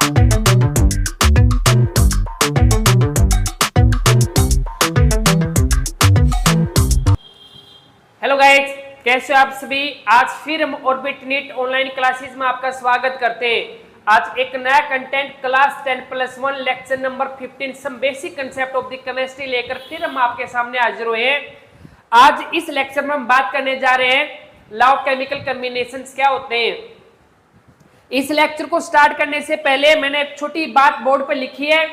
Hello guys, कैसे हो आप सभी। आज फिर हम ऑर्बिट नीट ऑनलाइन क्लासेस में आपका स्वागत करते हैं। आज एक नया content class 10+1 lecture number 15 some basic concept of the chemistry लेकर फिर हम आपके सामने हाजिर हुए हैं। आज इस लेक्चर में हम बात करने जा रहे हैं लॉ ऑफ केमिकल कॉम्बिनेशंस क्या होते हैं। इस लेक्चर को स्टार्ट करने से पहले मैंने एक छोटी बात बोर्ड पर लिखी है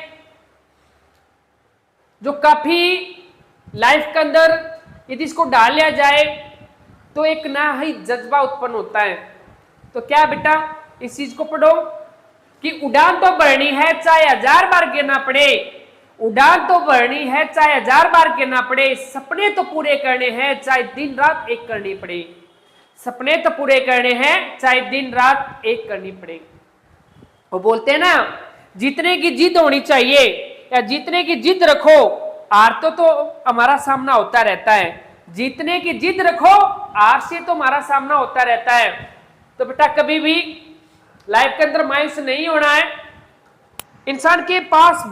जो काफी लाइफ के अंदर यदि इसको डाल लिया जाए तो एक नया ही जज्बा उत्पन्न होता है। तो क्या बेटा, इस चीज को पढ़ो कि उड़ान तो भरनी है चाहे 1000 बार गिरना पड़े, उड़ान तो भरनी है चाहे 1000 बार गिरना पड़े, सपने तो पूरे करने हैं चाहे दिन रात एक करनी पड़े, सपने तो पूरे करने हैं चाहे दिन रात एक करनी पड़े। वो बोलते हैं ना, जीतने की जिद होनी चाहिए या जीतने की जिद रखो, हार तो हमारा सामना होता रहता है। जीतने की जिद रखो, हार से तो हमारा सामना होता रहता है। तो बेटा कभी भी लाइफ के अंदर मायूस नहीं होना है। इंसान के पास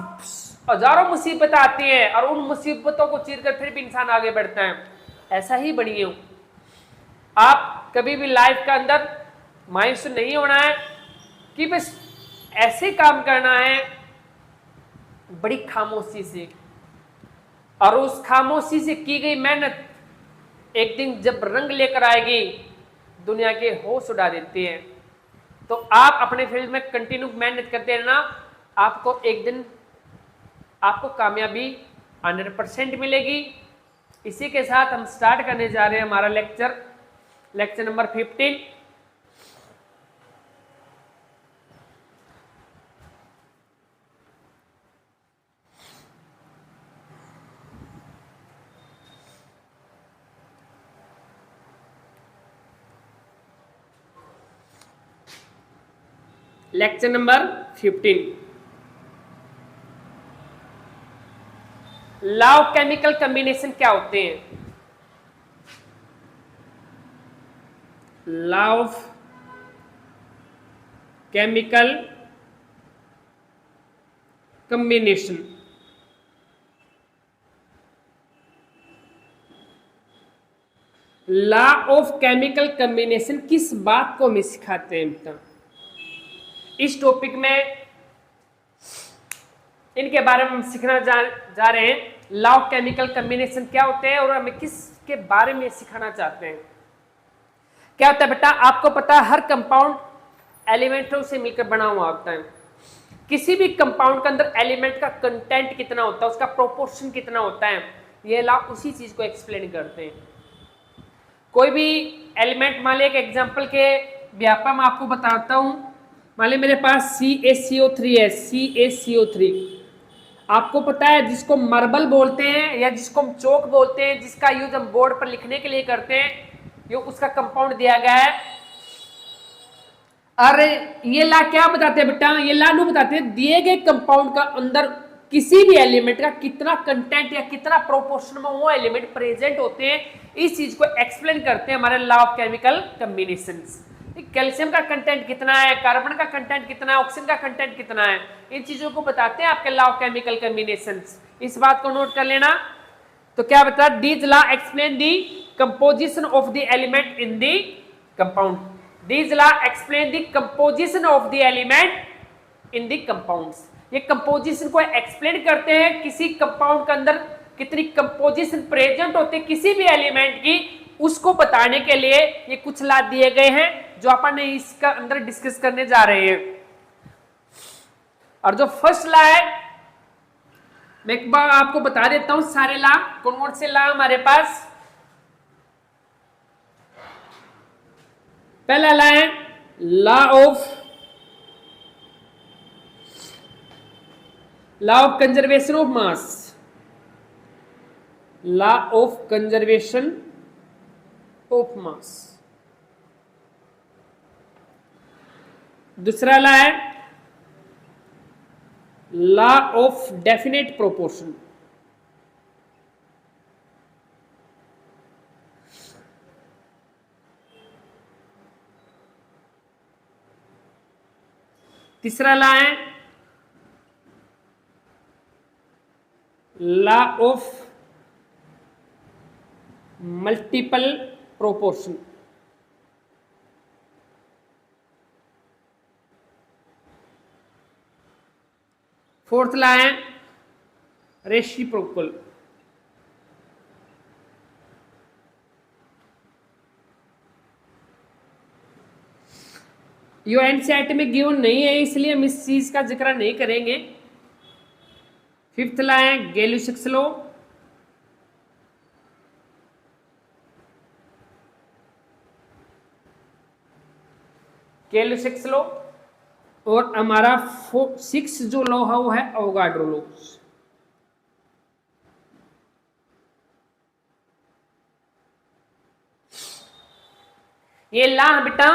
हजारों मुसीबतें आती हैं और उन मुसीबतों को चीरकर फिर भी इंसान आगे बढ़ता है। ऐसा ही बनिए हो आप, कभी भी लाइफ के अंदर मायूस नहीं होना है कि बस ऐसे काम करना है बड़ी खामोशी से, और उस खामोशी से की गई मेहनत एक दिन जब रंग लेकर आएगी दुनिया के होश उड़ा देती है। तो आप अपने फील्ड में कंटिन्यू मेहनत करते रहना, आपको एक दिन आपको कामयाबी 100% मिलेगी। इसी के साथ हम स्टार्ट करने जा रहे हैं हमारा lecture number 15। Lecture number 15, law of chemical combination क्या होते हैं। Law of chemical combination, law of chemical combination किस बात को हमें सिखाते हैं बेटा। इस टॉपिक में इनके बारे में हम सीखना जा रहे हैं। लॉ ऑफ केमिकल कॉम्बिनेशन क्या होते हैं और हमें किसके बारे में सिखाना चाहते हैं। क्या होता है बेटा, आपको पता है हर कंपाउंड एलिमेंटों से मिलकर बना हुआ होता है। किसी भी कंपाउंड के अंदर एलिमेंट का कंटेंट कितना होता है, उसका प्रोपोर्शन कितना होता है, ये लॉ उसी चीज को एक्सप्लेन करते हैं। कोई भी एलिमेंट, मान लिया एक एग्जाम्पल के व्यापक मैं आपको बताता हूं। मान लीजिए मेरे पास CaCO3 है, CaCO3। आपको पता है जिसको मार्बल बोलते हैं या जिसको हम चौक बोलते हैं, जिसका यूज हम बोर्ड पर लिखने के लिए करते हैं, ये उसका कंपाउंड दिया गया है। अरे ये ला क्या बताते हैं बेटा, ये ला नु बताते हैं दिए गए कंपाउंड का अंदर किसी भी एलिमेंट का कितना कंटेंट या कितना प्रोपोर्शन में वो एलिमेंट प्रेजेंट होते हैं, इस चीज को एक्सप्लेन करते हैं हमारे law of chemical combinations. Calcium का कंटेंट कितना है, कार्बन का कंटेंट कितना है, ऑक्सीजन का कंटेंट कितना है, इन चीजों को बताते हैं आपके लॉ ऑफ केमिकल कॉम्बिनेशंस। इस बात को नोट कर लेना। तो क्या बता, these law explain the composition of the element in the compound. These law explain the composition of the element in the compounds. ये कंपोजिशन को एक्सप्लेन करते हैं, किसी कंपाउंड के अंदर कितनी कंपोजिशन प्रेजेंट होती है किसी भी एलिमेंट की, उसको बताने के लिए ये कुछ लॉ दिए गए हैं जो अपन इसका अंदर डिस्कस करने जा रहे हैं। और जो फर्स्ट लॉ है मैं एक बार आपको बता देता हूं सारे लॉ कौन कौन से लॉ हमारे पास। पहला लॉ है law of conservation of mass, law of conservation of mass. दूसरा लॉ है लॉ ऑफ डेफिनेट प्रोपोर्शन। तीसरा लॉ है law of multiple proportion. Fourth law है रेसिप्रोकल। यो एनसीईआरटी में गिवन नहीं है, इसलिए हम इस चीज का जिक्र नहीं करेंगे। फिफ्थ लॉ है गैली-सिक्स लॉ। गैली-सिक्स लॉ। और हमारा सिक्स जो लॉ है वो है अवोगाड्रो लॉ। ये लॉ बेटा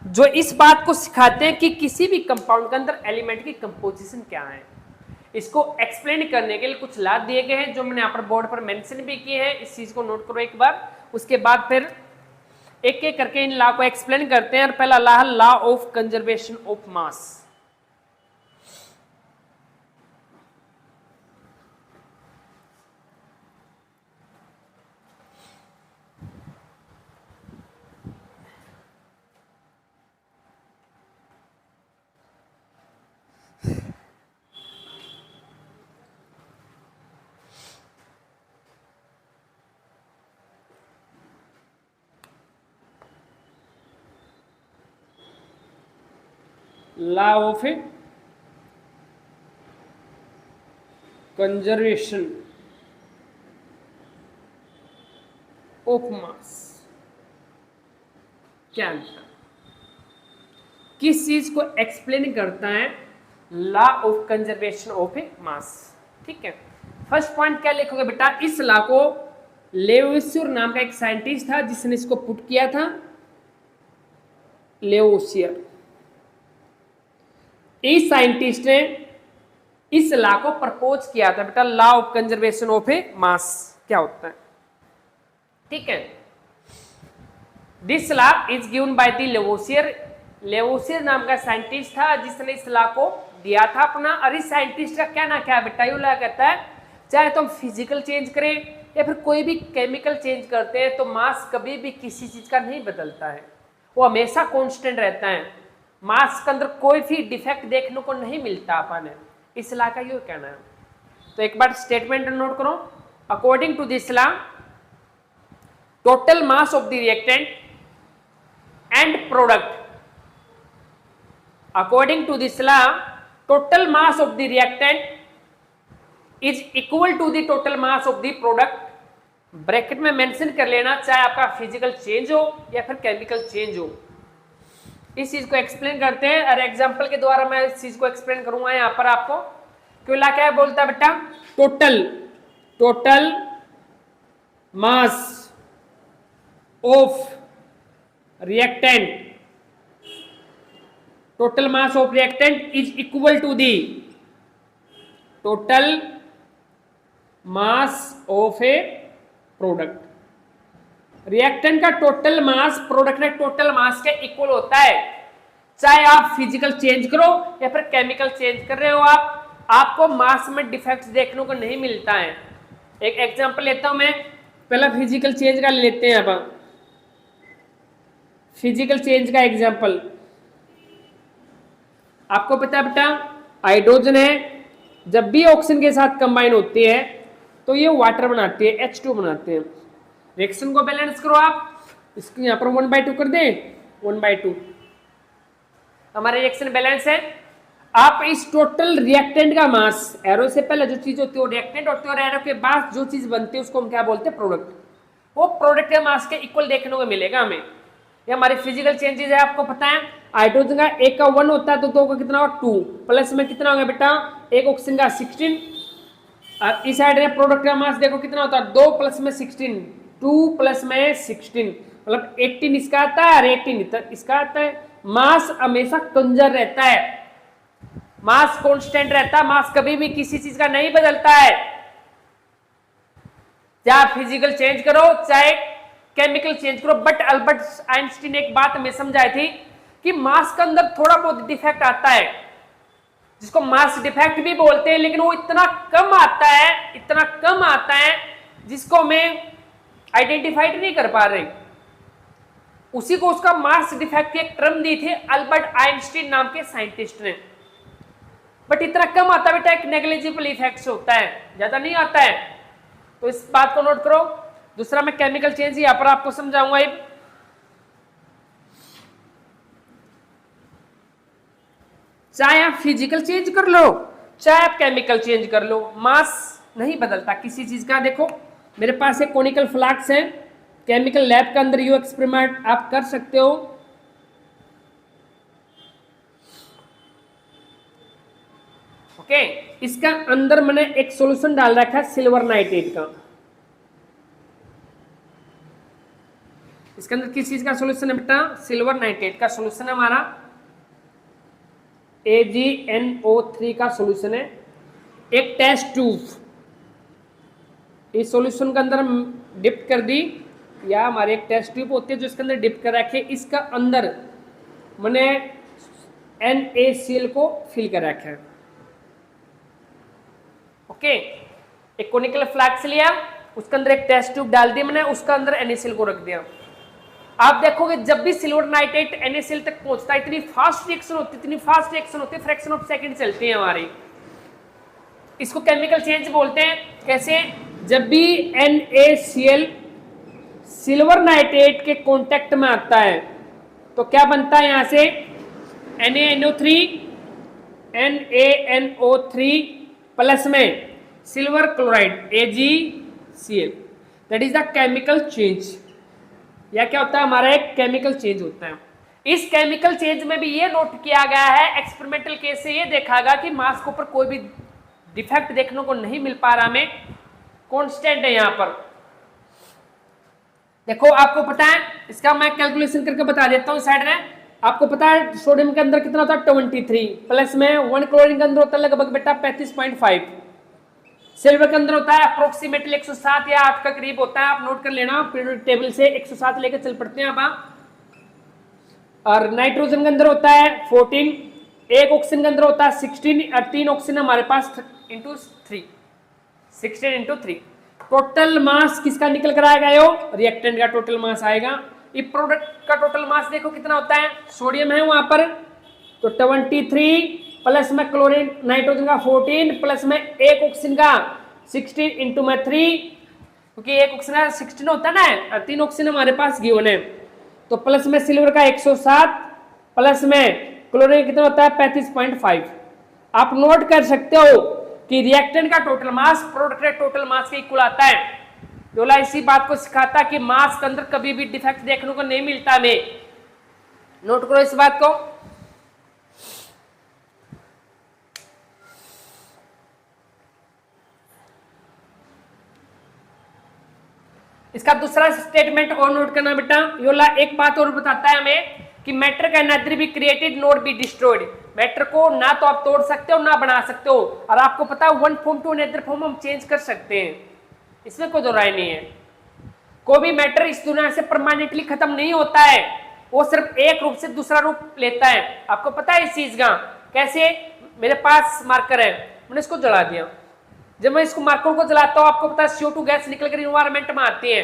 जो इस बात को सिखाते हैं कि किसी भी कंपाउंड के अंदर एलिमेंट की कंपोजिशन क्या है। इसको एक्सप्लेन करने के लिए कुछ लॉ दिए गए हैं जो मैंने यहाँ पर बोर्ड पर मेंशन भी किए हैं। इस चीज को नोट करो एक बार, उसके बाद फिर एक एक करके इन लॉ को एक्सप्लेन करते हैं। और पहला लॉ है law of conservation of mass. Law of conservation of mass क्या किस चीज को एक्सप्लेन करता है? Law of conservation of mass. ठीक है, फर्स्ट पॉइंट क्या लिखोगे बेटा? इस लॉ को लेवोसियर नाम का एक साइंटिस्ट था जिसने इसको पुट किया था। लेवोसियर इस साइंटिस्ट ने इस लॉ को प्रपोज किया था बेटा, law of conservation of a mass क्या होता है। ठीक है, this law is given by the Lavoisier. Lavoisier नाम का साइंटिस्ट था जिसने इस लॉ को दिया था अपना। और इस साइंटिस्ट का क्या ना क्या बेटा, ये लॉ कहता है चाहे तो हम फिजिकल चेंज करें या फिर कोई भी केमिकल चेंज करते हैं तो मास कभी भी किसी चीज का नहीं बदलता है, वो हमेशा कांस्टेंट रहता है। मास के अंदर कोई भी डिफेक्ट देखने को नहीं मिलता अपन है, इस लॉ का ये कहना है। तो एक बार स्टेटमेंट नोट करो। According to this law total mass of the reactant and product, according to this law total mass of the reactant is equal to the total mass of the product. Bracket में mention कर लेना, चाहे आपका physical change हो या फिर chemical change हो। इस चीज को एक्सप्लेन करते हैं और एग्जांपल के द्वारा मैं इस चीज को एक्सप्लेन करूंगा यहाँ पर आपको। क्यों ला क्या बोलता है बेटा? Total mass of reactant, total mass of reactant is equal to the total mass of a product. Reactant का टोटल मास प्रोडक्ट के टोटल मास के इक्वल होता है, चाहे आप फिजिकल चेंज करो या फिर केमिकल चेंज कर रहे हो आपको मास में डिफेक्ट्स देखने को नहीं मिलता है। एक एग्जांपल लेता हूं मैं, पहला फिजिकल चेंज का लेते हैं। अब फिजिकल चेंज का एग्जांपल आपको पता है बेटा, हाइड्रोजन है, जब भी ऑक्सीजन के साथ कंबाइन होती है तो ये वाटर बनाती है, H2 बनाते हैं। रिएक्शन को बैलेंस करो आप, इसको यहाँ पर 1/2 कर दें, 1/2 हमारे रिएक्शन बैलेंस है। आप इस टोटल रिएक्टेंट का मास, एरो से पहले जो चीज होती है वो रिएक्टेंट होती है और एरो के बाद जो चीज बनती है उसको हम क्या बोलते हैं? प्रोडक्ट। वो प्रोडक्ट के मास के इक्वल देखने को मिलेगा हमें। ये हमारे फिजिकल चेंजेस है, आपको पता है हाइड्रोजन का 1 का 1 होता है तो 2 का कितना होगा 2, प्लस में कितना होगा बेटा 1 ऑक्सीजन का 16। और इस साइड में प्रोडक्ट का मास देखो कितना होता है 2 प्लस में 16, 2 प्लस में 16 मतलब 18 इसका आता है और 18 इसका आता है। मास हमेशा कंजर्व रहता है, मास कांस्टेंट रहता है, मास कभी भी किसी चीज का नहीं बदलता है। चाहे फिजिकल चेंज करो चाहे केमिकल चेंज करो। बट अल्बर्ट आइंस्टीन ने एक बात हमें समझाई थी कि मास के अंदर थोड़ा बहुत डिफेक्ट आता है, जिसको मास डिफेक्ट भी बोलते हैं, लेकिन वो इतना कम आता है, इतना कम आता है जिसको हमें आइडेंटिफाइड नहीं कर पा रहे। उसी को उसका मास डिफेक्ट की एक टर्म दी थी अल्बर्ट आइंस्टीन नाम के साइंटिस्ट ने। बट इतना कम आता बेटा, एक नेग्लिजिबल इफेक्ट होता है, ज्यादा नहीं आता है, तो इस बात को नोट करो। दूसरा मैं केमिकल चेंज यहां पर आपको समझाऊंगा। चाहे आप फिजिकल चेंज कर लो, चाहे आप केमिकल चेंज कर लो, मास नहीं बदलता किसी चीज का। देखो मेरे पास एक कोनिकल फ्लास्क है, केमिकल लैब के अंदर ये एक्सपेरिमेंट आप कर सकते हो। ओके, इसका अंदर मैंने एक सॉल्यूशन डाल रखा है सिल्वर नाइट्रेट का। इसके अंदर किस चीज का सॉल्यूशन है बेटा? सिल्वर नाइट्रेट का सॉल्यूशन है हमारा, AgNO3 का सॉल्यूशन है। एक टेस्ट ट्यूब इस सॉल्यूशन के अंदर डिप कर दी, या हमारे एक टेस्ट ट्यूब होती है जो इसके अंदर डिप कर रखे, इसका अंदर मैंने NaCl को फिल कर रखा है। ओके, एक कोनिकल फ्लास्क लिया, उसके अंदर एक टेस्ट ट्यूब डाल दी मैंने, उसका अंदर NaCl को रख दिया। आप देखोगे जब भी सिल्वर नाइट्रेट NaCl तक पहुंचता है, इतनी फास्ट रिएक्शन होती है, इतनी फास्ट रिएक्शन होती है, फ्रैक्शन ऑफ सेकंड चलती है हमारी। इसको केमिकल चेंज बोलते हैं। कैसे? जब भी NaCl सिल्वर नाइट्रेट के कांटेक्ट में आता है तो क्या बनता है? यहां से NaNO3 प्लस में silver chloride AgCl, that is the chemical change. या क्या होता है? हमारा एक केमिकल चेंज होता है। इस केमिकल चेंज में भी ये नोट किया गया है, एक्सपेरिमेंटल केस से ये देखा गया कि मास के ऊपर कोई भी डिफेक्ट देखने को नहीं मिल पा रहा, हमें कांस्टेंट है यहां पर। देखो आपको पता है, इसका मैं कैलकुलेशन करके बता देता हूं साइड में। आपको पता है सोडियम के अंदर कितना होता है? 23 प्लस में 1 क्लोरीन के अंदर होता है लगभग बेटा 35.5। सिल्वर के अंदर होता है अप्रोक्सीमेटली 107 या 8 का करीब होता है, आप नोट कर लेना पीरियोडिक टेबल से 107 लेकर चल पड़ते हैं आप। और नाइट्रोजन के अंदर होता है 14, एक ऑक्सीजन के अंदर होता है 16, और 3 ऑक्सीजन हमारे पास इंटू 3, 16 इंटू 3। टोटल मास किसका निकल कर आएगा? यो रिएक्टेंट का टोटल मास आएगा। ये प्रोडक्ट का टोटल मास देखो कितना होता है, सोडियम है वहां पर तो 23 प्लस में क्लोरीन नाइट्रोजन का 14 प्लस में एक ऑक्सीजन का 16 इंटू में 3, क्योंकि एक ऑक्सीजन का 16 होता है ना, 3 ऑक्सीजन हमारे पास गिवन है, तो प्लस में सिल्वर का 107 प्लस में क्लोरीन कितना होता है 35.5। आप नोट कर सकते हो कि रिएक्टेंट का टोटल मास प्रोडक्ट के टोटल मास के इक्वल आता है। योला इसी बात को सिखाता है कि मास के अंदर कभी भी डिफेक्ट देखने को नहीं मिलता हमें। नोट करो इस बात को। इसका दूसरा स्टेटमेंट और नोट करना बेटा। योला एक बात और बताता है हमें कि matter can not be created not be destroyed. Matter को ना तो आप तोड़ सकते हो ना बना सकते हो, और आपको पता है one form to another form हम चेंज कर सकते हैं, इसमें कोई दो राय नहीं है। कोई भी मैटर इस दुनिया से परमानेंटली खत्म नहीं होता है, वो सिर्फ एक रूप से दूसरा रूप लेता है। आपको पता है इस चीज का? कैसे? मेरे पास मार्कर है, मैंने इसको जला दिया, जब मैं इसको मार्कर को जलाता हूं आपको पता है CO2 गैस निकलकर इन्वायरमेंट में आती है,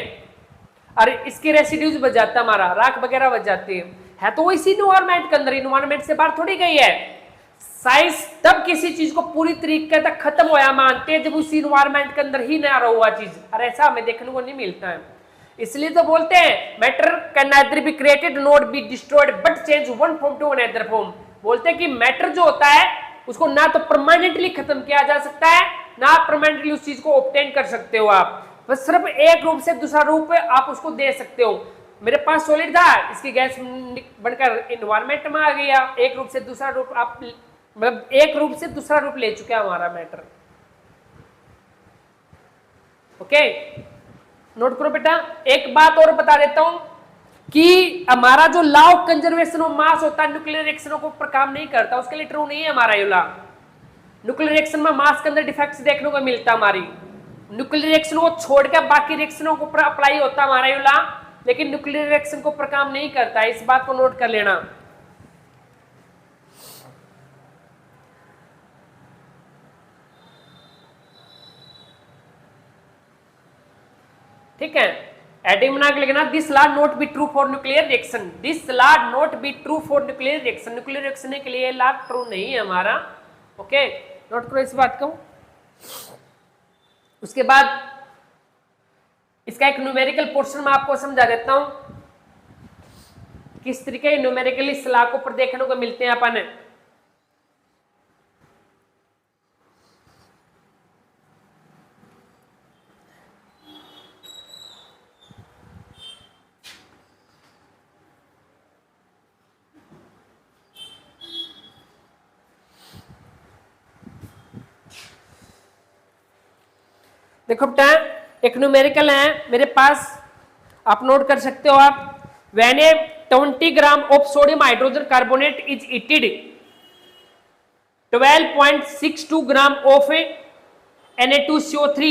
और इसके रेसिड्यूज बच जाता है, हमारा राख वगैरह बच जाती है तो वो इसी इन्वायरमेंट के अंदर, इन्वायरमेंट से बाहर थोड़ी गई है। साइंस तब किसी चीज को पूरी तरीके तक खत्म होया मानते हैं जब उसी इन्वायरमेंट के अंदर ही ना रहा हुआ चीज, और ऐसा हमें देखने को नहीं मिलता है। इसलिए तो बोलते हैं matter can neither be created not be destroyed but change one form to another form. बोलते हैं कि मैटर जो होता है उसको ना तो परमानेंटली खत्म किया जा सकता है, ना परमानेंटली उस चीज को ऑब्टेन कर सकते हो आप, बस सिर्फ एक रूप से दूसरा रूप आप उसको दे सकते हो। मेरे पास सॉलिड था, इसकी गैस बनकर इन्वायरमेंट में आ गया, एक रूप से दूसरा रूप आप मतलब एक रूप से दूसरा रूप ले चुका है हमारा मैटर। ओके, नोट करो बेटा। एक बात और बता देता हूं कि हमारा जो law of conservation of mass होता है न्यूक्लियर रिएक्शनों को पर काम नहीं करता, उसके लिए ट्रू नहीं है हमारा ये लॉ। न्यूक्लियर रिएक्शन में मास के अंदर डिफेक्ट्स देखने को मिलता हमारी, न्यूक्लियर रिएक्शन को छोड़कर बाकी रिएक्शनों को अप्लाई होता हमारा ये लॉ, लेकिन न्यूक्लियर रिएक्शन को पर काम नहीं करता, इस बात को नोट कर लेना। ठीक है, एडिंग बना के लिखना, this law not be true for nuclear reaction, this law not be true for nuclear reaction, nuclear reaction के लिए लॉ ट्रू नहीं है हमारा। ओके, नोट करो इस बात को। उसके बाद इसका एक न्यूमेरिकल पोर्शन मैं आपको समझा देता हूं, किस तरीके न्यूमेरिकली इस लॉ को ऊपर देखने को मिलते हैं अपन। देखो बेटा, एक न्यूमेरिकल है मेरे पास, आप नोट कर सकते हो आप। When A 20 gram of sodium hydrogen carbonate is heated, 12.62 gram of Na2CO3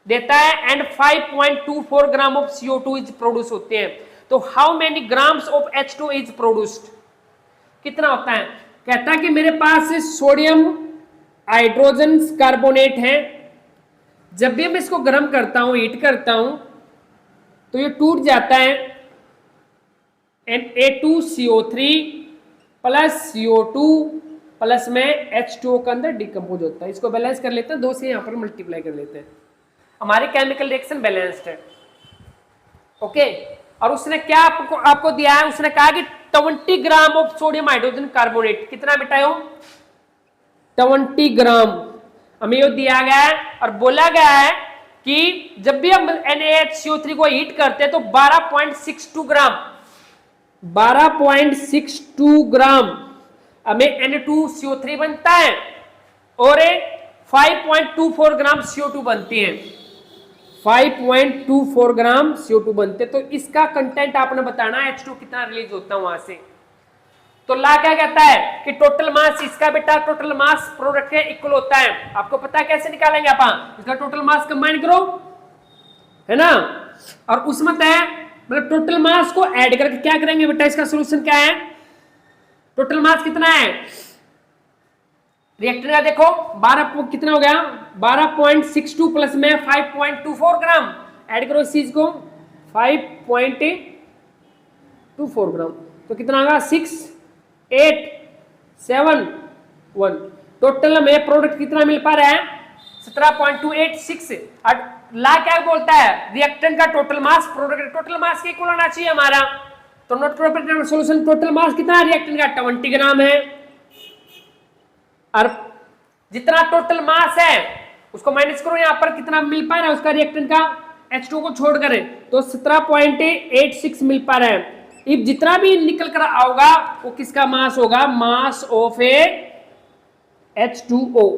देता है and 5.24 gram of CO2 is produce होते हैं। तो how many grams of H2 is produced, कितना होता है? कहता है कि मेरे पास सोडियम हाइड्रोजन कार्बोनेट है, जब भी मैं इसको गर्म करता हूं, हीट करता हूं, तो ये टूट जाता है Na2CO3 प्लस CO2 प्लस में H2O के अंदर डिकम्पोज होता है। इसको बैलेंस कर लेते हैं, दो से यहां पर मल्टीप्लाई कर लेते हैं, हमारी केमिकल रिएक्शन बैलेंस्ड है। ओके, और उसने क्या आपको दिया है, उसने कहा कि 20 gram of sodium hydrogen carbonate, कितना बेटा हो? 20 ग्राम हमें ये दिया गया है, और बोला गया है कि जब भी हम NaHCO3 को हीट करते हैं तो 12.62 ग्राम 12.62 ग्राम हमें Na2CO3 बनता है और 5.24 ग्राम CO2 बनती है, 5.24 ग्राम CO2 बनते। तो इसका कंटेंट आपने बताना है H2 कितना रिलीज होता है वहां से। तो ला क्या कहता है कि टोटल मास इसका बेटा टोटल मास प्रोडक्ट के इक्वल होता है। आपको पता है कैसे निकालेंगे आप? इसका टोटल मास कंबाइन करो, है ना, और उसमें तय मतलब टोटल मास को ऐड करके क्या करेंगे बेटा, इसका सॉल्यूशन क्या है? टोटल मास कितना है रिएक्टर का? देखो 12 कितना हो गया, 12.62 प्लस में 5.24 ग्राम, ऐड करो इस चीज को, 5.24 ग्राम, तो कितना होगा 6.871। टोटल में प्रोडक्ट कितना मिल पा रहा है? 17.286। ला क्या बोलता है? रिएक्टेंट का total mass product total mass के इक्वल होना चाहिए हमारा। तो नोट करो सॉल्यूशन, टोटल मास कितना है रिएक्टेंट का? 20 ग्राम है, और जितना टोटल मास है उसको माइनस करो, यहां पर कितना मिल पा रहा है उसका रिएक्टेंट का H2 को छोड़ कर, तो 17.86 मिल पा रहा है। इफ जितना भी निकल कर आओगा वो किसका मास होगा? मास ऑफ ए H2O।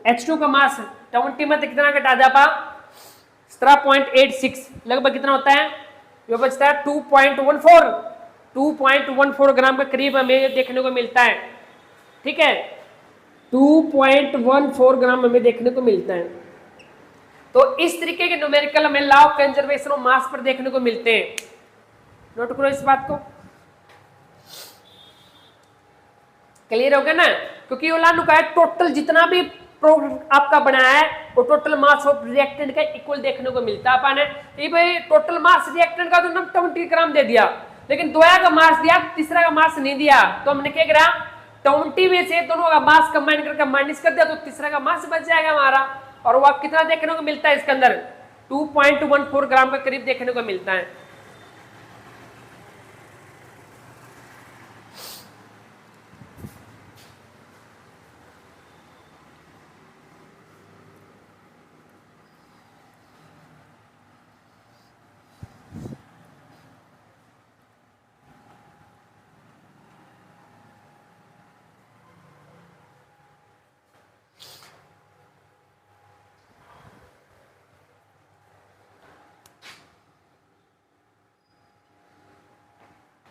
H2 का मास 20 में कितना घटा जापा? 17.86, लगभग कितना होता है? ये बचता है 2.14 ग्राम के करीब हमें देखने को मिलता है। ठीक है, 2.14 ग्राम हमें देखने को मिलता है। तो इस तरीके के न्यूमेरिकल हमें law of conservation of mass पर देखने को मिलते हैं। नोट करो इस बात को, क्लियर हो गया ना? क्योंकि वो लानु का है टोटल जितना भी प्रोडक्ट आपका बनाया है वो टोटल मास ऑफ रिएक्टेंट का इक्वल देखने को मिलता है। अपन ये भाई टोटल मास रिएक्टेंट का तो ना 20 ग्राम दे दिया, लेकिन दोया का मास दिया, तीसरा का मास नहीं दिया, तो हमने क्या करा? 20 में से दोनों का मास कंबाइन करके माइनस कर दिया, तो तीसरा का मास बच जाएगा हमारा। और वो आप कितना देखने को मिलता है इसके अंदर? 2.14 ग्राम के करीब देखने को मिलता है।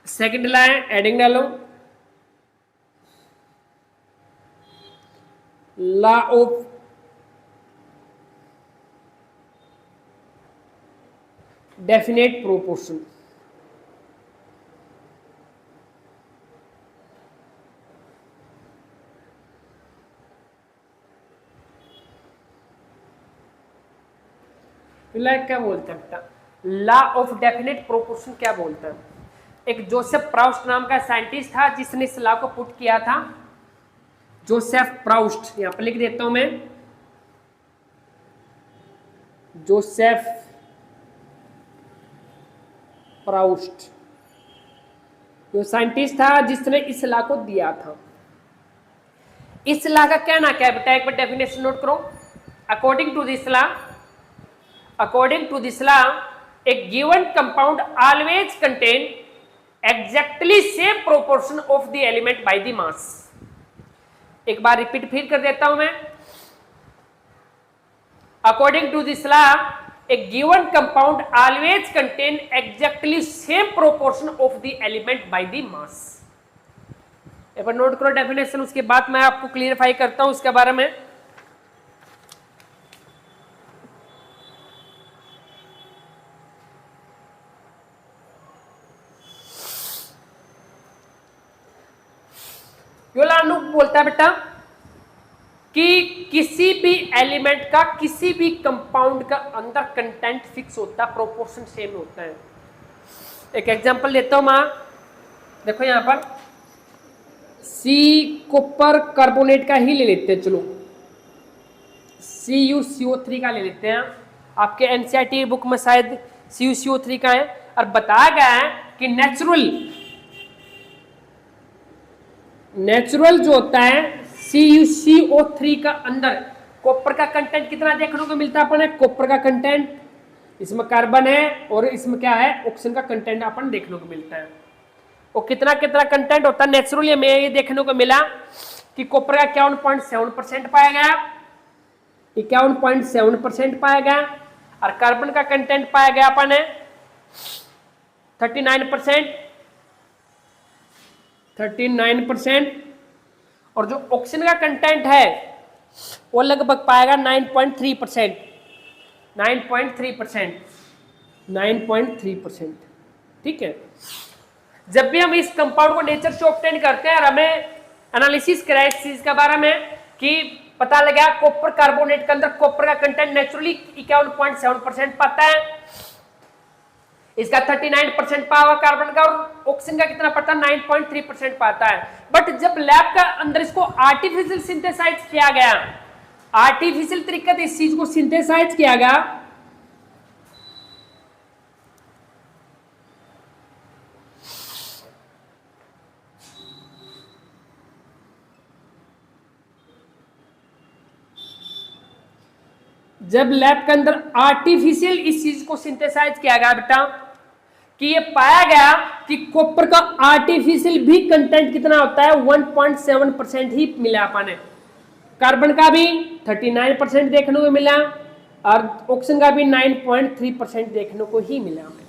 सेकंड ला है, एडिंग डालो, लॉ ऑफ डेफिनेट प्रोपोर्शन। क्या बोलते हैं बेटा? लॉ ऑफ डेफिनेट प्रोपोर्शन क्या बोलते हैं? एक जोसेफ प्राउस्ट नाम का साइंटिस्ट था जिसने इस लॉ को पुट किया था। जोसेफ प्राउस्ट, यहां पर लिख देता हूं मैं, जोसेफ प्राउस्ट जो साइंटिस्ट था जिसने इस लॉ को दिया था। इस लॉ का कहना क्या है बेटा, एक बार डेफिनेशन नोट करो। According to this law, according to this law, a given compound always contain exactly same proportion of the element by the mass। एक बार रिपीट फिर कर देता हूं मैं। According to this law, a given compound always contain exactly same proportion of the element by the mass। एक बार note करो definition, उसके बाद मैं आपको क्लियरफाई करता हूं इसके बारे में। योलानु बोलता है बेटा कि किसी भी एलिमेंट का किसी भी कंपाउंड का अंदर कंटेंट फिक्स होता है, प्रोपोर्शन सेम होता है। एक एग्जांपल देता हूं मां, देखो यहां पर सी कॉपर कार्बोनेट का ही ले लेते हैं, चलो CuCO3 का ले लेते हैं। आपके एनसीईआरटी बुक में शायद CuCO3 का है और बताया गया है कि नेचुरल जो होता है CuCO3 का अंदर कॉपर का कंटेंट कितना देखने को मिलता है अपन, कॉपर का कंटेंट, इसमें कार्बन है और इसमें क्या है, ऑक्सीजन का कंटेंट अपन देखने को मिलता है। और कितना कितना कंटेंट होता है नेचुरली, हमें ये देखने को मिला कि कॉपर का 51.7% पाया गया, 51.7% पाया गया, और कार्बन का कंटेंट पाया गया अपन है 39%, और जो ऑक्सीजन का कंटेंट है वो लगभग पाएगा 9.3%। ठीक है। जब भी हम इस कंपाउंड को नेचर से ऑब्टेन करते हैं और हमें एनालिसिस करा इस चीज के बारे में कि पता लगा कॉपर कार्बोनेट के अंदर कॉपर का कंटेंट नेचुरली 51.7% पाता है, इसका 39% पाया हुआ कार्बन का, और ऑक्सीजन का कितना पड़ता है 9.3% पाता है। बट जब लैब का अंदर इसको आर्टिफिशियल सिंथेसाइज किया गया, आर्टिफिशियल तरीके से इस चीज को सिंथेसाइज किया गया, जब लैब के अंदर आर्टिफिशियल इस चीज को सिंथेसाइज किया गया बेटा, कि ये पाया गया कि कॉपर का आर्टिफिशियल भी कंटेंट कितना होता है 1.7% ही मिला पाने, कार्बन का भी 39% देखने को मिला और ऑक्सीजन का भी 9.3% देखने को ही मिला हमें।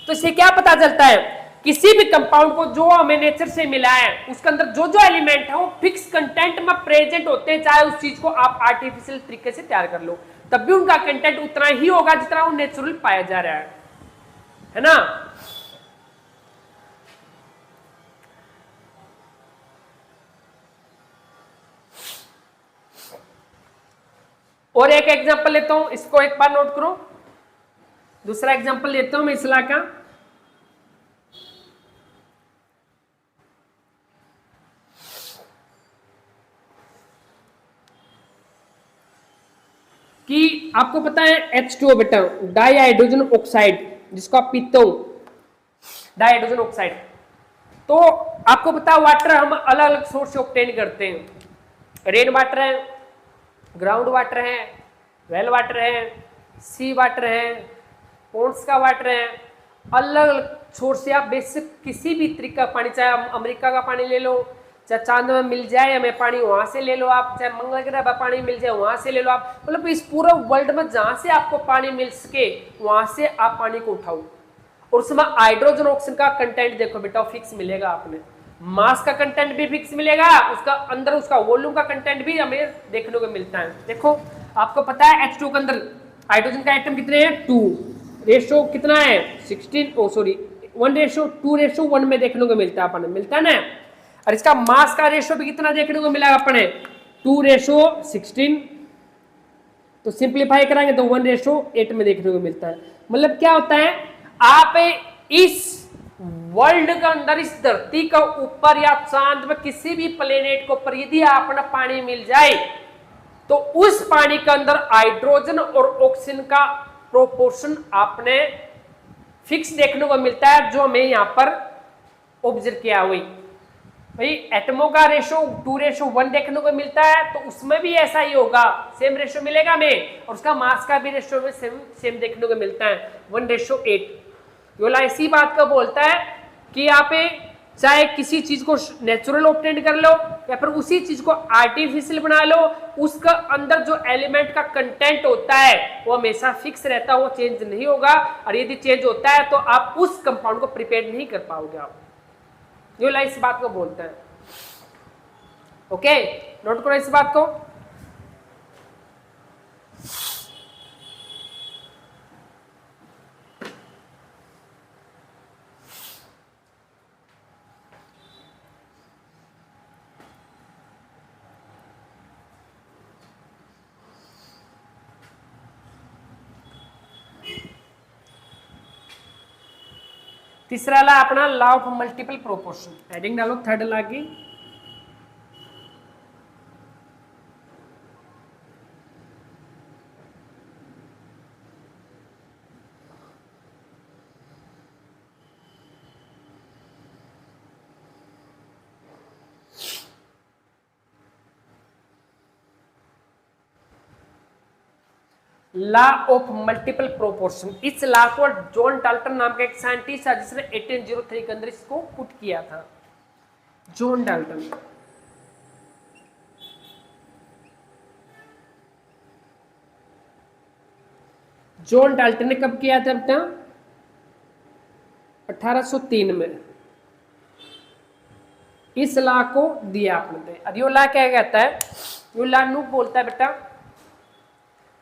तो इससे क्या पता चलता है, किसी भी कंपाउंड को जो हमें नेचर से मिला है उसके अंदर जो जो एलिमेंट है वो फिक्स कंटेंट में प्रेजेंट होते हैं, चाहे उस चीज को आप आर्टिफिशियल तरीके से तैयार कर लो, तब भी उनका कंटेंट उतना ही होगा जितना वो नेचुरल पाया जा रहा है ना। और एक एग्जांपल लेता हूं, इसको एक बार नोट करो। दूसरा एग्जांपल लेता हूं मैं इस ला का, कि आपको पता है H2O बेटा, डाई हाइड्रोजन ऑक्साइड, जिसको आप पीते हो, डाई हाइड्रोजन ऑक्साइड। तो आपको पता है वाटर हम अलग अलग सोर्स से ऑब्टेन करते हैं, रेन वाटर है, ग्राउंड वाटर है, वेल वाटर है, सी वाटर है, पोन्स का वाटर है, अलग अलग सोर्स से आप बेसिक किसी भी तरीके का पानी, चाहे अमेरिका का पानी ले लो, चाहे चांद में मिल जाए हमें पानी वहां से ले लो आप, चाहे मंगल ग्रह पर पानी मिल जाए वहां से ले लो आप, मतलब इस पूरे वर्ल्ड में जहां से आपको पानी मिल सके वहां से आप पानी को उठाओ। और उसमें हाइड्रोजन ऑक्सीजन का कंटेंट देखो बेटा फिक्स मिलेगा, आपने मास का कंटेंट भी फिक्स मिलेगा, उसका अंदर उसका वॉल्यूम का कंटेंट भी हमें देखने को मिलता है। देखो आपको पता है H2 के अंदर हाइड्रोजन का आइटम कितने हैं 2, रेशो कितना है 16, 1:2:1 में देखने को मिलता है अपन, मिलता है ना। और इसका मास का रेशो भी कितना देखने को मिला अपने 2:16, तो सिंप्लीफाई कराएंगे तो 1:8 में देखने को मिलता है। मतलब क्या होता है, आप इस वर्ल्ड के अंदर, इस धरती का ऊपर या चांद में किसी भी प्लेनेट के ऊपर यदि आपने पानी मिल जाए तो उस पानी के अंदर हाइड्रोजन और ऑक्सीजन का प्रोपोर्शन आपने फिक्स देखने को मिलता है, जो हमें यहां पर ऑब्जर्व किया हुई। भाई एटमों का रेशो 2:1 देखने को मिलता है, तो उसमें भी ऐसा ही होगा, सेम रेशो मिलेगा हमें, और उसका मास का भी रेशो में सेम देखने को मिलता है 1:8। योला इसी बात को बोलता है कि आप चाहे किसी चीज को नेचुरल ऑब्टेन कर लो या फिर उसी चीज को आर्टिफिशियल बना लो, उसका अंदर जो एलिमेंट का कंटेंट होता है वो हमेशा फिक्स रहता है, वो चेंज नहीं होगा, और यदि चेंज होता है तो आप उस कंपाउंड को प्रिपेयर नहीं कर पाओगे आप। योला इस बात को बोलता है। ओके, नोट करो इस बात को। तीसरा ला अपना law of multiple proportion, heading डालो थर्ड ला की। लॉ ऑफ मल्टीपल प्रोपोर्शन, इस लॉ को जॉन डाल्टन नाम का एक साइंटिस्ट है जिसने 1803 के अंदर इसको पुट किया था, जॉन डाल्टन। जॉन डाल्टन ने कब किया था बेटा? 1803 में इस लॉ को दिया आपने। अब यो लॉ क्या कहता है? यो लॉ नु बोलता है बेटा,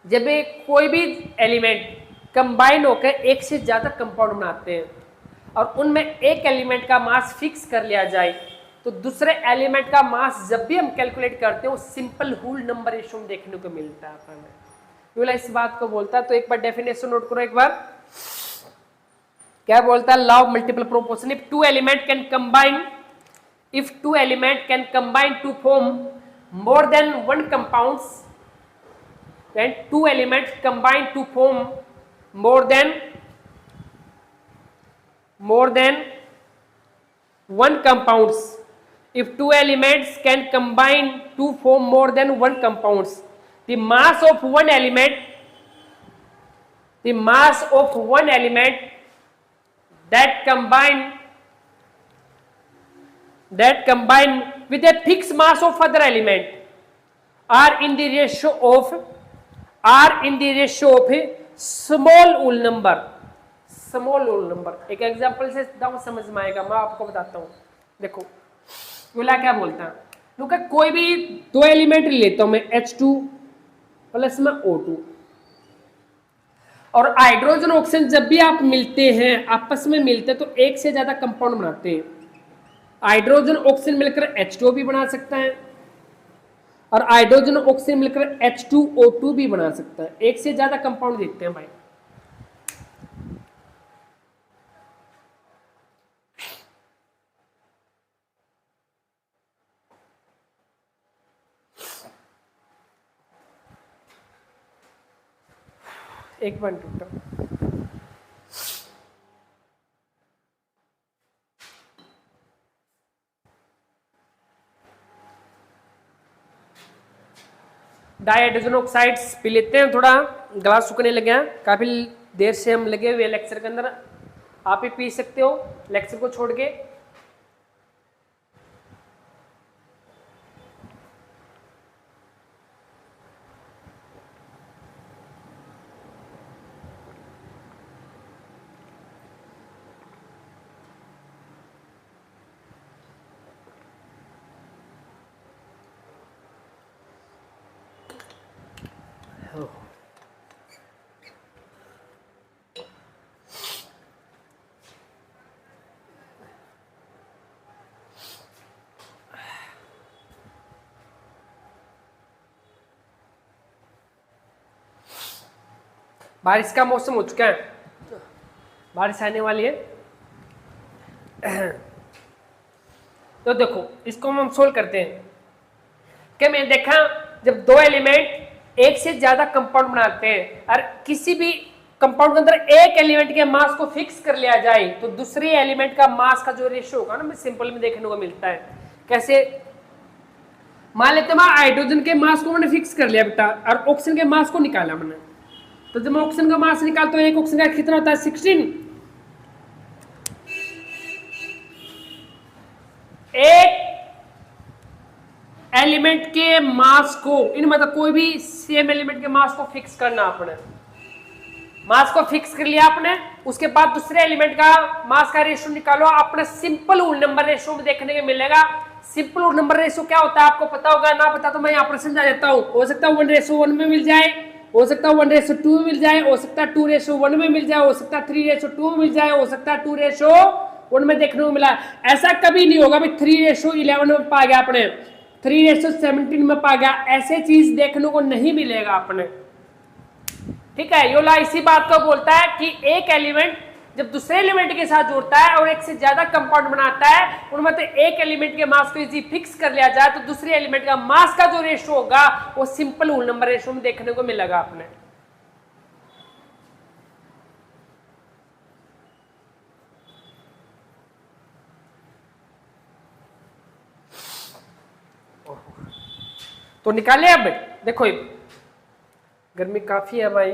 जब कोई भी एलिमेंट कंबाइन होकर एक से ज्यादा कंपाउंड बनाते हैं और उनमें एक एलिमेंट का मास फिक्स कर लिया जाए, तो दूसरे एलिमेंट का मास जब भी हम कैलकुलेट करते हैं वो सिंपल होल नंबर रेशियो में देखने को मिलता है हमें। यूला इस बात को बोलता है। तो एक बार डेफिनेशन नोट करो एक बार, क्या बोलता है? Law of multiple proportion, if two element can combine, if two element can combine to form more than one compounds, then two elements combine to form more than one compounds, if two elements can combine to form more than one compounds, the mass of one element that combine with a fixed mass of other element are in the ratio of small whole number। Small whole number एक example से समझ में आएगा, मैं आपको बताता हूं। देखो बोला क्या बोलता है, लोग कोई भी दो एलिमेंट लेता हूं मैं, H2 प्लस में O2, और हाइड्रोजन ऑक्सीजन जब भी आप मिलते हैं, आपस में मिलते हैं, तो एक से ज्यादा कंपाउंड बनाते हैं। हाइड्रोजन ऑक्सीजन मिलकर H2O भी बना सकता है और हाइड्रोजन ऑक्सीजन मिलकर H2O2 भी बना सकता है। एक से ज्यादा कंपाउंड देखते हैं भाई। एक मिनट रुक जाओ। डाइहाइड्रोजन ऑक्साइड्स पी लेते हैं, थोड़ा गला सूखने लगे हैं, काफी देर से हम लगे हुए लेक्चर के अंदर। आप ही पी सकते हो लेक्चर को छोड़ के। बारिश का मौसम हो चुका है, बारिश आने वाली है। तो देखो इसको हम सोल्व करते हैं। क्या मैंने देखा, जब दो एलिमेंट एक से ज्यादा कंपाउंड बनाते हैं और किसी भी कंपाउंड के अंदर एक एलिमेंट के मास को फिक्स कर लिया जाए तो दूसरी एलिमेंट का मास का जो रेशियो होगा ना, सिंपल में देखने को मिलता है। कैसे? मान लेते हैं हाइड्रोजन के मास को मैंने फिक्स कर लिया बेटा और ऑक्सीजन के मास को निकाला मैंने। तो जब मैं ऑक्सीजन का मास निकालता हूं, एक ऑक्सीजन का कितना होता है 16। एक एलिमेंट के मास को इन मतलब कोई भी सेम एलिमेंट के मास को फिक्स करना, आपने मास को फिक्स कर लिया आपने, उसके बाद दूसरे एलिमेंट का मास का रेशियो निकालो। आपने सिंपल होल नंबर रेशियो में देखने को मिलेगा। सिंपल होल नंबर रेशियो क्या होता है आपको पता होगा, ना पता तो मैं यहाँ पर समझा देता हूँ। हो सकता है 1:1 में मिल जाए, हो सकता है 1:2 में मिल जाए, हो सकता है 2:1 में मिल जाए, हो सकता है 3:2 में मिल जाए, हो सकता है 2:1 में देखने को मिला। ऐसा कभी नहीं होगा भाई 3:11 में पा गया आपने, 3:17 में पा गया, ऐसे चीज देखने को नहीं मिलेगा आपने। ठीक है, योला इसी बात को बोलता है कि एक एलिमेंट जब दूसरे एलिमेंट के साथ जुड़ता है और एक से ज्यादा कंपाउंड बनाता है, उनमें से एक एलिमेंट के मास को यदि फिक्स कर लिया जाए तो दूसरे एलिमेंट का मास का जो रेशियो होगा वो सिंपल होल नंबर रेशियो में देखने को मिलेगा आपने। तो निकाले अब देखो, गर्मी काफी है भाई,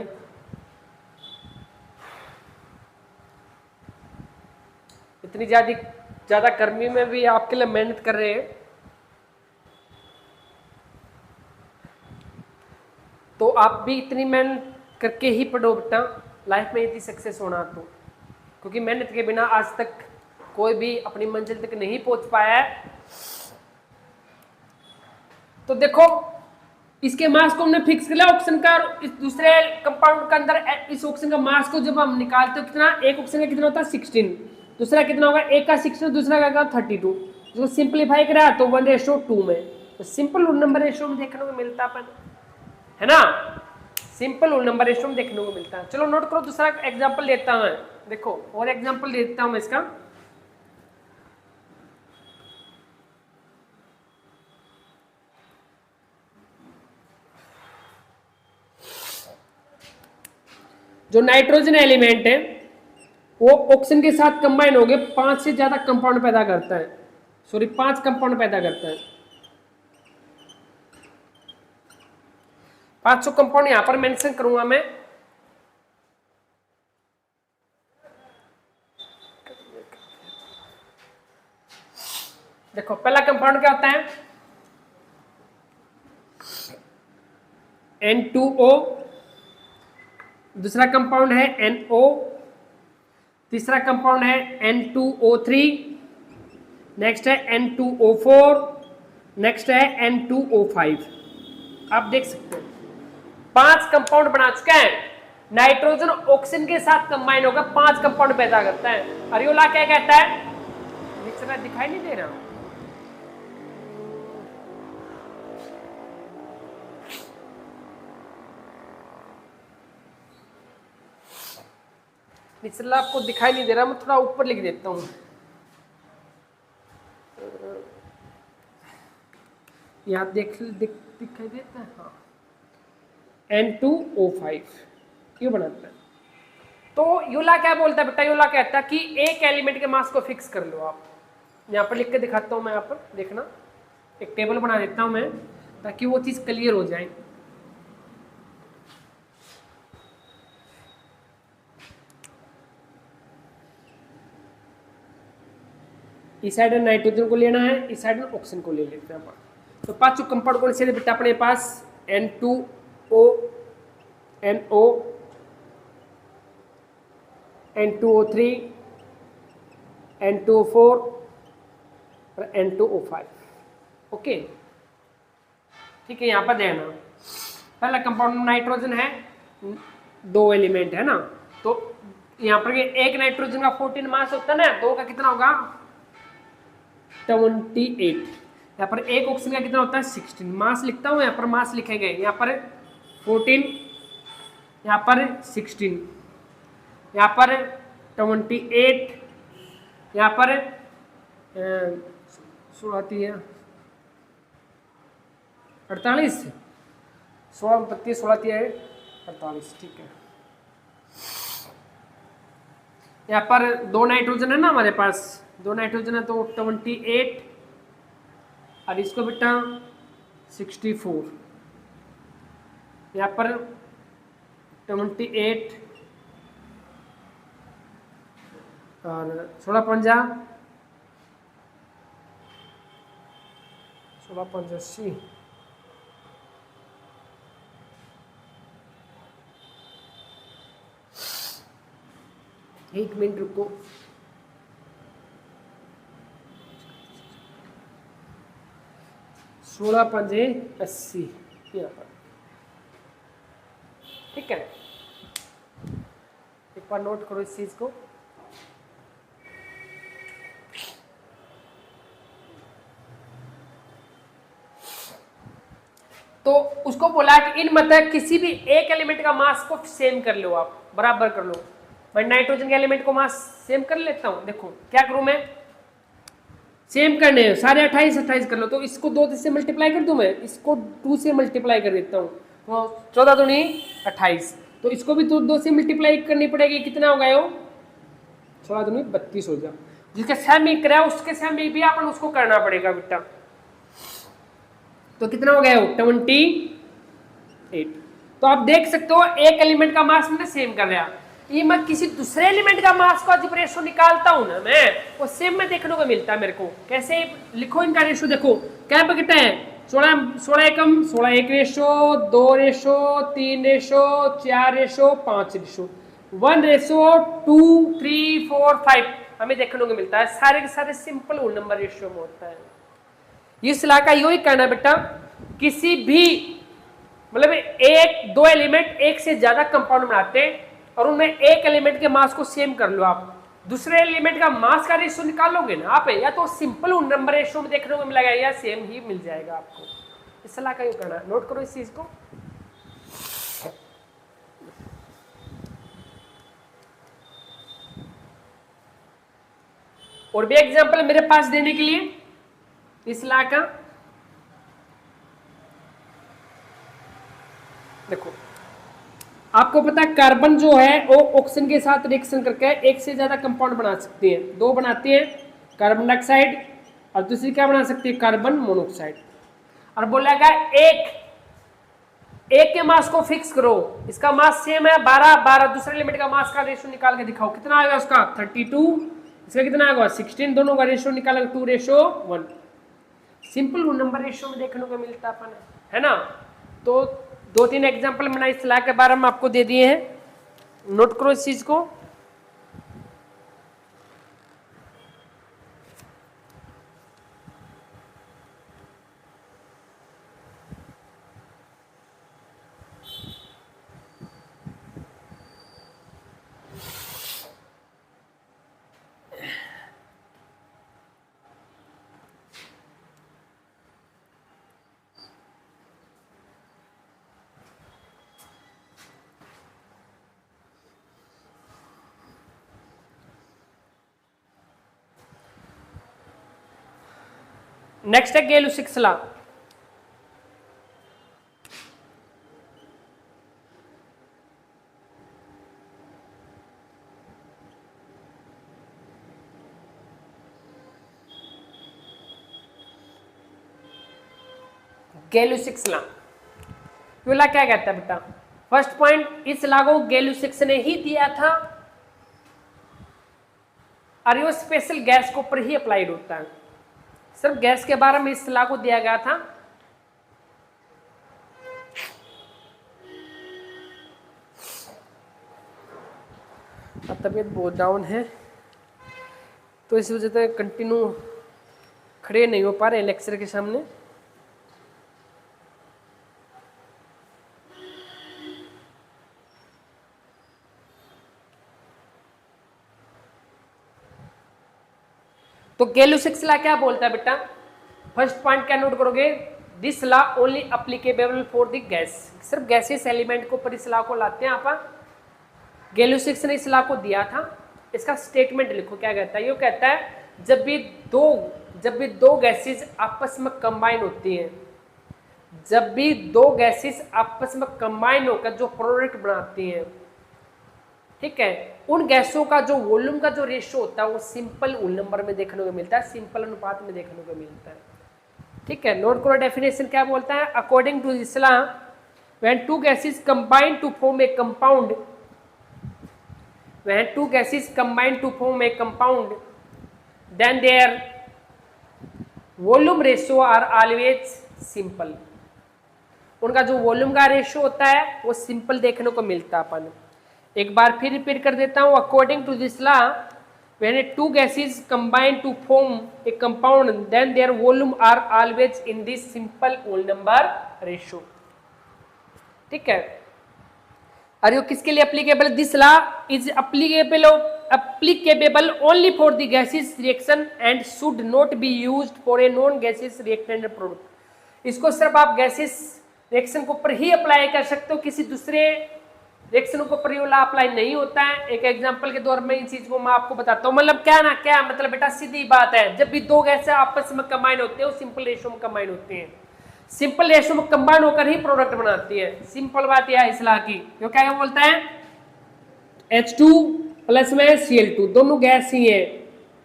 इतनी ज्यादा गर्मी में भी आपके लिए मेहनत कर रहे हैं। तो आप भी इतनी मेहनत करके ही पढ़ो बेटा, लाइफ में इतनी सक्सेस होना। तो क्योंकि मेहनत के बिना आज तक कोई भी अपनी मंजिल तक नहीं पहुंच पाया है। तो देखो इसके मास को हमने फिक्स कर लिया ऑक्सीजन का, और इस दूसरे कंपाउंड के अंदर इस ऑक्सीजन का मास को जब हम निकालते हो कितना, एक ऑक्सीजन का कितना होता है 16, दूसरा कितना होगा, एक का 16, दूसरा का 32। जो सिंपलीफाई करा तो 1:2 में, तो सिंपल नंबर रेशियो में देखने को मिलता अपन, है ना, सिंपल नंबर रेशियो में देखने को मिलता है। चलो नोट करो, दूसरा एग्जाम्पल लेता हूं मैं, देखो और एग्जाम्पल देता हूं मैं इसका। जो नाइट्रोजन एलिमेंट है वो ऑक्सीजन के साथ कंबाइन हो गए 5 से ज्यादा कंपाउंड पैदा करता है, सॉरी 5 कंपाउंड पैदा करता है। 500 कंपाउंड यहां पर मेंशन करूंगा मैं। देखो पहला कंपाउंड क्या होता है, N2O, दूसरा कंपाउंड है NO, तीसरा कंपाउंड है N2O3, नेक्स्ट है N2O4, नेक्स्ट है N2O5। आप देख सकते हैं 5 कंपाउंड बना चुका है। नाइट्रोजन ऑक्सीजन के साथ कंबाइन होकर 5 कंपाउंड पैदा करता है। अरियोला क्या कहता है, दिखाई नहीं दे रहा, निचला आपको दिखाई नहीं दे रहा, मैं थोड़ा ऊपर लिख देता हूं। यहां दिखाई देता है, हाँ, N2O5 क्यों बनाता है। तो यूला क्या बोलता है बेटा, यूला कहता है कि एक एलिमेंट के मास को फिक्स कर लो। आप यहां पर लिख के दिखाता हूं मैं, यहाँ पर देखना, एक टेबल बना देता हूं मैं ताकि वो चीज क्लियर हो जाए। इस साइड नाइट्रोजन को लेना है, इस साइड ऑक्सीजन को ले लेते हैं अपन। तो 5 कंपाउंड कौन से बेटा अपने पास, N2O, NO, N2O3, N2O4 और N2O5। ओके ठीक है, यहां पर देना पहला कंपाउंड नाइट्रोजन है, 2 एलिमेंट है ना, तो यहां पर एक नाइट्रोजन का 14 मास होता है ना, 2 का कितना होगा 28। यहाँ पर एक ऑक्सीजन का कितना होता है 16, मास लिखता हूँ, यहाँ पर मास लिखे गए, यहाँ पर 14, यहाँ पर 16, यहाँ पर 28, यहाँ पर 16 आती है 48, 16 32 16 आती है 48, ठीक है। यहाँ पर 2 नाइट्रोजन है ना हमारे पास, 2 नाइट्रोजन है तो 28 और इसको बेटा 64, यहाँ पर 28 और 16 पंजा 80। एक मिनट रुको, सोलह पंजे 80 यहाँ पर, ठीक है। एक बार नोट करो इस चीज को। तो उसको बोला कि इन मतलब किसी भी एक एलिमेंट का मास को सेम कर लो, आप बराबर कर लो। मैं नाइट्रोजन के एलिमेंट को मास सेम कर लेता हूं, देखो क्या करूं मैं, सेम करने हैं सारे 28 28 कर लो, तो इसको 2 से मल्टीप्लाई कर दूं, मैं इसको 2 से मल्टीप्लाई कर देता हूं, तो 14 दूनी 28, तो इसको भी 2 से मल्टीप्लाई करनी पड़ेगी, कितना होगा यो 16 दूनी 32 हो जाए। जिसके सेम ही करा उसके सेम भी अपन उसको करना पड़ेगा बेटा, तो कितना हो गया 28। तो आप देख सकते हो एक एलिमेंट का मास मैंने सेम कर लिया, ये मैं किसी दूसरे एलिमेंट का मास का जब रेशो निकालता हूं ना मैं, वो सेम में देखने को मिलता है मेरे को। कैसे लिखो इनका रेशो, देखो क्या कितना है 16 एकम 16 1 ratio 2 ratio 3 ratio 4 ratio 5 ratio 1 ratio 2 3 4 5 हमें देखने को मिलता है। सारे के सारे सिंपल होल नंबर रेशियो में होता है। इस ला का यही कहना बेटा, किसी भी मतलब एक दो एलिमेंट एक से ज्यादा कंपाउंड बनाते हैं और उनमें एक एलिमेंट के मास को सेम कर लो, आप दूसरे एलिमेंट का मास का रेशियो निकालोगे ना आप, या तो सिंपल नंबर रेशियो में देखने को मिलेगा या सेम ही मिल जाएगा आपको। इस सलाह का यूं करना, नोट करो इस चीज को। और भी एग्जांपल मेरे पास देने के लिए इस सलाह का, देखो आपको पता है कार्बन जो है वो ऑक्सीजन के साथ रिएक्शन करके एक से ज्यादा कंपाउंड बना सकती है, 2 बनाती है कार्बन डाइऑक्साइड और दूसरी क्या बना सकती है कार्बन मोनोऑक्साइड। और बोलेगा एक के मास को फिक्स करो, इसका मास सेम है 12 12, दूसरे एलिमेंट का मास का रेशियो निकाल के दिखाओ, कितना आएगा उसका 32, इसका कितना आएगा 16, दोनों का रेशियो निकालेंगे 2:1। सिंपल नंबर रेशियो में देखने को मिलता अपन है ना। तो 2-3 एग्जांपल मैंने इस सलाह के बारे में आपको दे दिए हैं, नोट करो इस चीज को। नेक्स्ट है गैल्यूसिक्स लॉ। गैल्यूसिक्स लॉ, क्या कहता है बेटा, फर्स्ट पॉइंट इस लॉ को गैल्यूसिक्स ने ही दिया था और ये स्पेशल गैस के ऊपर ही अप्लाइड होता है, सिर्फ गैस के बारे में इस लॉ को दिया गया था। अब तबीयत बहुत डाउन है तो इस वजह से कंटिन्यू खड़े नहीं हो पा रहे लेक्चर के सामने। तो गैल्यूसिक्स लॉ क्या बोलता है बेटा, फर्स्ट पॉइंट क्या नोट करोगे, this law only applicable for the gas, सिर्फ गैसियस एलिमेंट को ऊपर इस लॉ को लाते हैं आप। गैल्यूसिक्स ने इस लॉ को दिया था इसका स्टेटमेंट लिखो क्या कहता है। ये कहता है जब भी दो गैसेस आपस में कंबाइन होती हैं, जब भी दो गैसेस आपस में कंबाइन होकर जो प्रोडक्ट बनाती हैं, ठीक है, उन गैसों का जो वॉल्यूम का जो रेशियो होता है वो सिंपल होल नंबर में देखने को मिलता है, सिंपल अनुपात में देखने को मिलता है। ठीक है, नोट करो डेफिनेशन क्या बोलता है। According to this law, when two gases combine to form a compound, when two gases combine to form a compound, then their volume ratio are always simple। उनका जो वॉल्यूम का रेशियो होता है वो सिंपल देखने को मिलता है अपन। एक बार फिर रिपीट कर देता हूं। According to this law, when two gases combine to form a compound, then their volume are always in this simple whole number ratio। ठीक है, और ये किसके लिए applicable? This law is applicable only for the gaseous reaction and should not be used for a non gaseous reactant product। इसको सिर्फ आप gases reaction के ऊपर ही अप्लाई कर सकते हो, किसी दूसरे रिएक्शन के ऊपर ये लॉ अप्लाई नहीं होता है। एक एग्जांपल के दौर में इन चीज को मैं आपको बताता हूँ। मतलब क्या मतलब बेटा, सीधी बात है, जब भी दो गैसें आपस में कंबाइन होते हैं वो सिंपल रेशियो में कंबाइन होते हैं, सिंपल रेशियो में कंबाइन होकर ही प्रोडक्ट बनाती है। सिंपल बात यह है इस लॉ की। तो क्या बोलता है, H2 प्लस में Cl2 दोनों गैस ही है,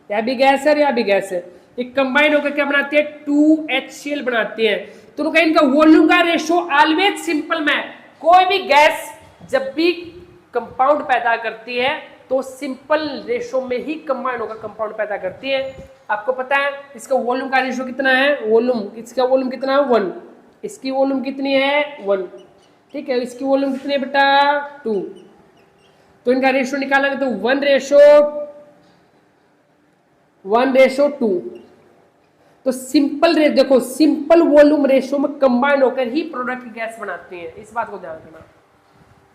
या भी गैस है या भी गैस है, ये कंबाइन होकर क्या बनाती है? 2HCl बनाती है। तो उनका इनका वॉल्यूम का रेशियो ऑलवेज सिंपल में, कोई भी गैस जब भी कंपाउंड पैदा करती है तो सिंपल रेशियो में ही कंबाइन होकर कंपाउंड पैदा करती है। आपको पता है इसका वॉल्यूम का रेशियो कितना है? इसका वॉल्यूम कितना है? 1। इसकी वॉल्यूम कितनी है? 1। ठीक है, इसकी वॉल्यूम कितनी है बेटा? 2। तो इनका रेशियो निकालेंगे तो 1:2। तो देखो सिंपल वॉल्यूम रेशियो में कंबाइन होकर ही प्रोडक्ट गैस बनाती है, इस बात को ध्यान रखना।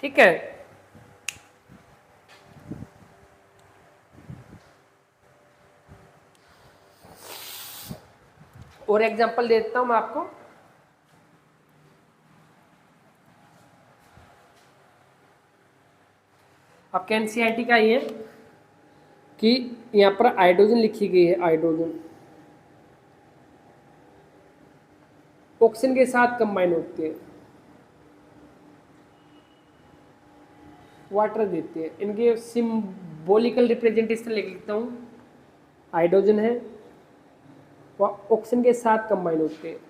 ठीक है, और एग्जांपल देता हूं मैं आपको। आपके एनसीईआरटी का ये कि यहां पर हाइड्रोजन लिखी गई है, हाइड्रोजन ऑक्सीजन के साथ कंबाइन होती है, वाटर देती है। इनके सिंबॉलिकल रिप्रेजेंटेशन लिख लिखता हूं। हाइड्रोजन है, वह ऑक्सीजन के साथ कंबाइन होते हैं,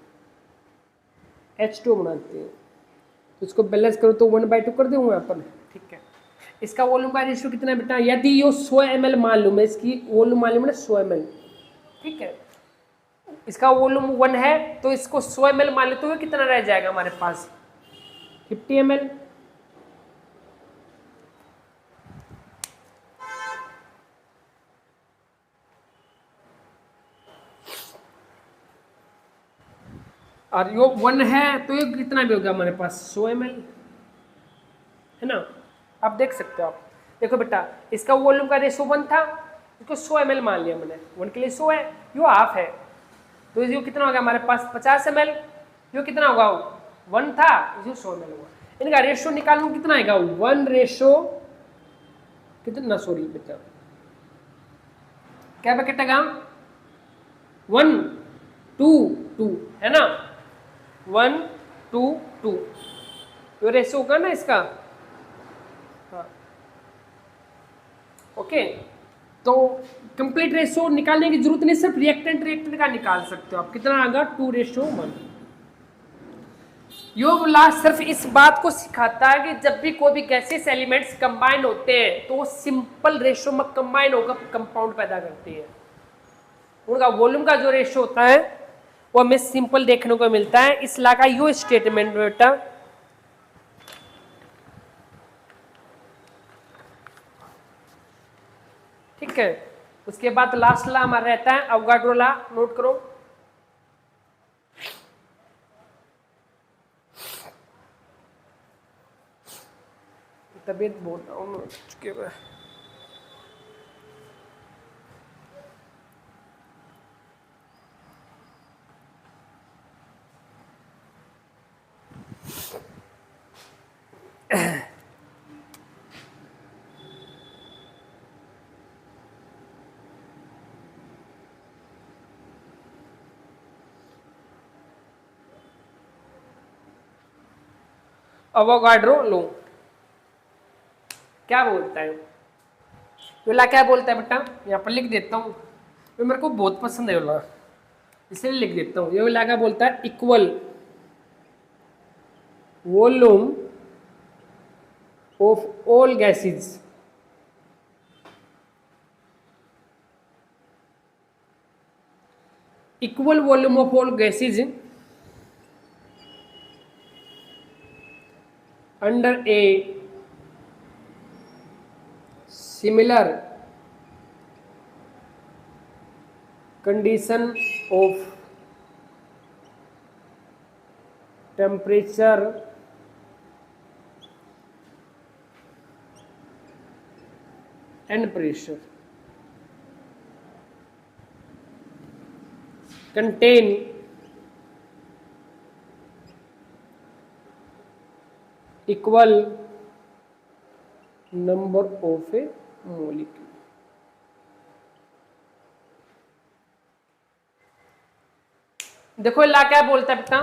H2 बनाते हैं। तो इसको बैलेंस करो तो 1/2 कर दूंगा यहाँ पर। ठीक है, इसका वॉल्यूम का रेशियो कितना है बेटा? यदि ये 100 ml मान लूँ मैं, इसकी वॉल्यूम मान लूँ 100 ml। ठीक है, इसका वॉल्यूम 1 है तो इसको 100 ml मान ले तो ये कितना रह जाएगा हमारे पास? 50 ml। और यो 1 है तो ये कितना भी होगा हमारे पास? 100 ml है ना। आप देख सकते हो, आप देखो बेटा इसका वॉल्यूम का रेशियो 1 था, इसको 100 ml मान लिया मैंने, 1 के लिए 100 है, यो हाफ है, तो ये कितना होगा हमारे पास? 50 ml। यो कितना होगा? 1 था, ये 100 ml होगा। इनका रेशियो निकालूं कितना आएगा? 1 रेशियो कितना, सॉरी बेटा क्या कटेगा? 1:2 है ना, 1:2 तो रेशियो होगा ना इसका। हाँ ओके, तो कंप्लीट रेशियो निकालने की जरूरत नहीं, सिर्फ रिएक्टेंट का निकाल सकते हो आप। कितना आएगा? 2:1। योग लॉ सिर्फ इस बात को सिखाता है कि जब भी कोई भी गैसेस एलिमेंट्स कंबाइन होते हैं तो वो सिंपल रेशियो में कंबाइन होकर कंपाउंड पैदा करती है। उनका वॉल्यूम का जो रेशियो होता है वो हमें सिंपल देखने को मिलता है। इस लॉ का यो स्टेटमेंट बेटा, ठीक है। उसके बाद लास्ट लॉ हमारा रहता है अवोगाड्रो लॉ, नोट करो। तबीयत बहुत डाउन हो चुकी है। अवोगाड्रो लॉ क्या बोलता है? योला क्या बोलता है बेटा? यहाँ पर लिख देता हूँ, तो मेरे को बहुत पसंद है योला, इसलिए लिख देता हूँ। योला क्या बोलता है? Equal volume of all gases equal volume of all gases under a similar condition of temperature and pressure contain equal number of a molecule। देखो ला क्या बोलता है बेटा?